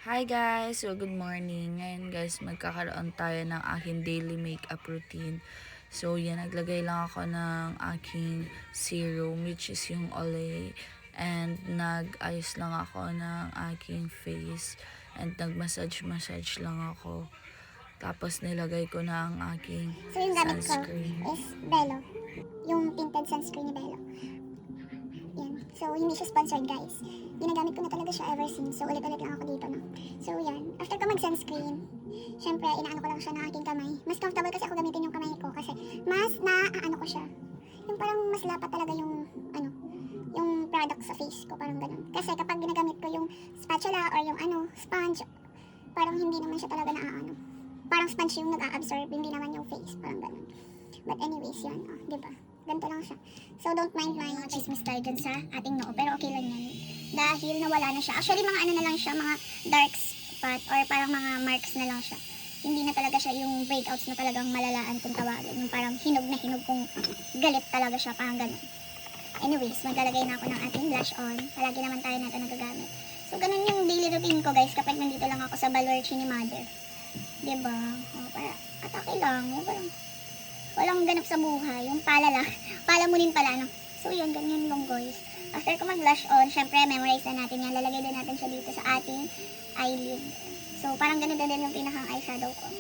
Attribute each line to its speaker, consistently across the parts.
Speaker 1: Hi guys! So good morning. Ngayon guys, magkakaroon tayo ng aking daily makeup routine. So yan, naglagay lang ako ng aking serum which is yung Olay. And nag-ayos lang ako ng aking face. And nag-massage lang ako. Tapos nilagay ko na ang aking
Speaker 2: So yung gamit ko
Speaker 1: sunscreen.
Speaker 2: is Bello. Yung tinted sunscreen ni Bello. Yan. So hindi siya sponsored guys. Ginagamit ko na talaga siya ever since. So ulit-ulit lang ako dito, no? So yan. After ko mag-sunscreen, syempre inaano ko lang siya ng aking kamay. Mas comfortable kasi ako gamitin yung kamay ko kasi mas naaano ko siya. Yung parang mas lapat talaga yung yung product sa face ko, parang ganun. Kasi kapag ginagamit ko yung spatula or yung sponge, parang hindi naman siya talaga naaano. Parang sponge yung nag-a-absorb, hindi naman yung face, parang ganun. But anyways, yan, diba? Ganito lang siya. So, don't mind my chismis tayo dyan sa ating noo. Pero okay lang yan. Dahil nawala na siya. Actually, mga ano na lang siya, mga dark spot or parang mga marks na lang siya. Hindi na talaga siya yung breakouts na talagang malalaan kung tawagin. Yung parang hinog na hinog kung galit talaga siya, parang ganun. Anyways, maglalagay na ako ng ating blush on. Palagi naman tayo natin nagagamit. So, ganun yung daily routine ko, guys, kapag nandito lang ako sa Baluarchi ni Mother. Diba? O, para atake lang. O, parang walang ganap sa buhay. Yung pala lang. Pala mo din pala, no? So, yun. Ganyan lang, guys. After ko mag-blush on, syempre, memorize na natin yan. Lalagay din natin siya dito sa ating eyelid. So, parang ganito din yung pinakang eyeshadow ko.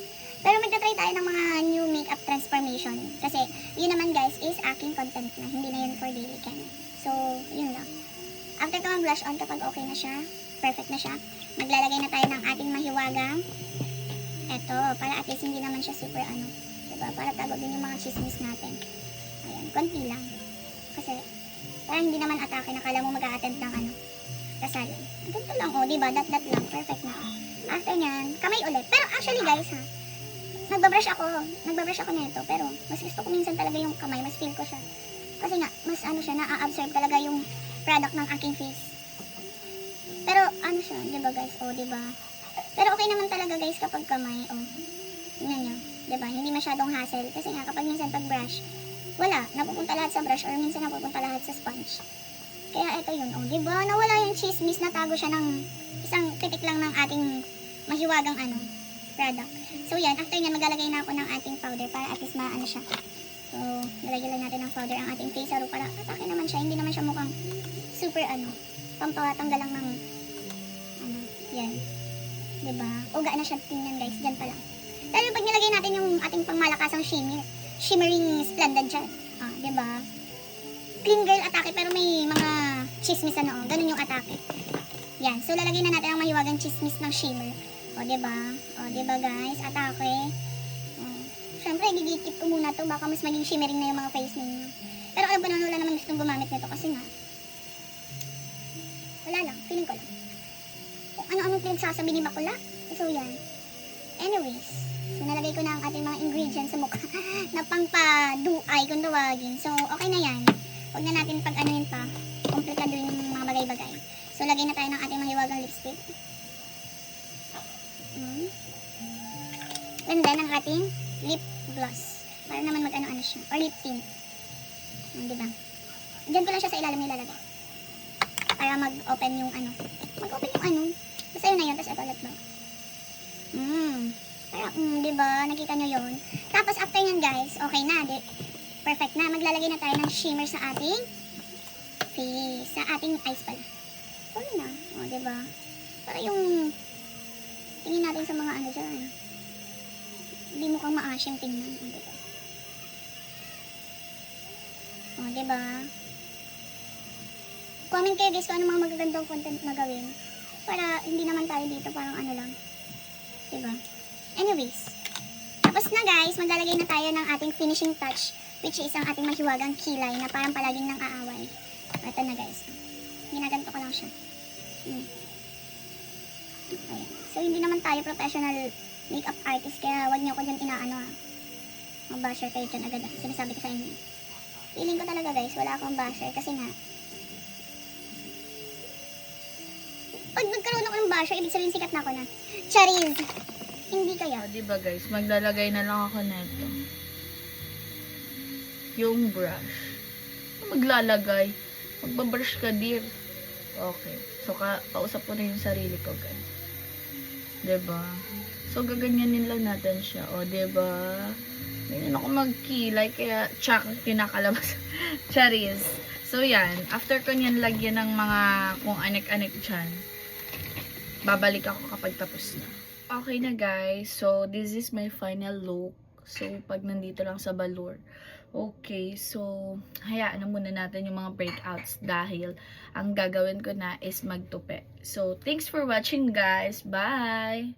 Speaker 2: Pero magta-try tayo ng mga new makeup transformation. Kasi, yun naman, guys, is aking content na. Hindi na yun for daily can. So, yun lang. After ko mag-blush on, kapag okay na siya, perfect na siya, maglalagay na tayo ng ating mahiwagang eto, para at least hindi naman siya super diba? Para tago din yung mga chismis natin. Ayan, konti lang. Kasi, para hindi naman atake na kala mo mag-a-attend ng kasalan. Ganito lang, diba? Dat lang. Perfect na. After nyan, kamay ulit. Pero actually guys, nagbabrush ako nito. Pero, mas gusto ko minsan talaga yung kamay. Mas feel ko siya. Kasi nga, mas siya, na-absorb talaga yung product ng aking face. Pero, siya, diba guys? Diba? Pero okay naman talaga guys kapag kamay, tingnan nyo, diba? Hindi masyadong hassle. Kasi nga kapag minsan pag brush, wala, napupunta lahat sa brush or minsan napupunta lahat sa sponge. Kaya ito yun, diba? Nawala yung chismis, natago siya ng isang titik lang ng ating mahiwagang product. So yan, after nyan maglalagay na ako ng ating powder para at least maano siya. So, lalagyan lang natin ng powder ang ating face haro para atake naman siya. Hindi naman siya mukhang super pampatanggal lang ng yan. Diba? Uga na siya tingnan guys, dyan pa lang. Pero pag nilagay natin yung ating pangmalakasang shimmering splendid dyan. Diba? Clean girl atake pero may mga chismis ganun yung atake. Yan, so lalagay na natin ang mahiwagang chismis ng shimmer. Diba? Diba guys, atake. Siyempre, gigikip ko muna to, baka mas maging shimmering na yung mga face ninyo. Pero alam ko na wala naman gustong gumamit nito kasi nga, wala lang, feeling ko lang. Ano-anong pinagsasabi ni Bakula. So, yan. Anyways, so nalagay ko na ang ating mga ingredients sa mukha na pangpa-do-ay kung tawagin. So, okay na yan. Huwag na natin pag-anuin pa. Komplikado yung mga bagay-bagay. So, lagay na tayo ng ating mahiwagang lipstick. And then, ang ating lip gloss. Para naman mag-ano siya. Or lip tint. Diba? Diyan ko lang siya sa ilalim nilalagay. Para mag-open yung Mag-open yung basta yun na yun, tapos ito ulit ba? Parang, diba? Nakita nyo yun? Tapos, after nyan guys, okay na, perfect na. Maglalagay na tayo ng shimmer sa ating face, sa ating eyes pala. Okay na, diba? Para yung tingin natin sa mga dyan. Hindi mukhang maasim tingnan, diba? Diba? Comment kayo guys kung ano mga magagandang content na gawin. Para hindi naman tayo dito parang lang. Diba? Anyways. Tapos na guys, maglalagay na tayo ng ating finishing touch. Which is ang ating mahiwagang kilay na parang palaging nang aaway. Ito na guys. Ginaganto ko lang siya. Ayan. So hindi naman tayo professional makeup artist. Kaya wag niyo ko dyan mag-basher kayo dyan agad. Sinasabi ko sa inyo. Feeling ko talaga guys, wala akong basher. Kasi nga, pag nagkaroon ako ng basher, ibig sabihin sikat na ako na. Charis! Hindi kaya.
Speaker 1: Diba guys, maglalagay na lang ako nito. Yung brush. Maglalagay. Magbabrush ka dear. Okay. So, kausap ko na yung sarili ko guys. 'Diba? So, gaganyanin lang natin siya. O, 'diba? Ganyan ako magkilay, kaya tsak kinakalabas. Charis. So, yan. After ko niyan lagyan ng mga kung anek-anek dyan, babalik ako kapag tapos na. Okay na guys. So, this is my final look. So, pag nandito lang sa Balur. Okay, so, hayaan na muna natin yung mga breakouts dahil ang gagawin ko na is magtupi. So, thanks for watching guys. Bye!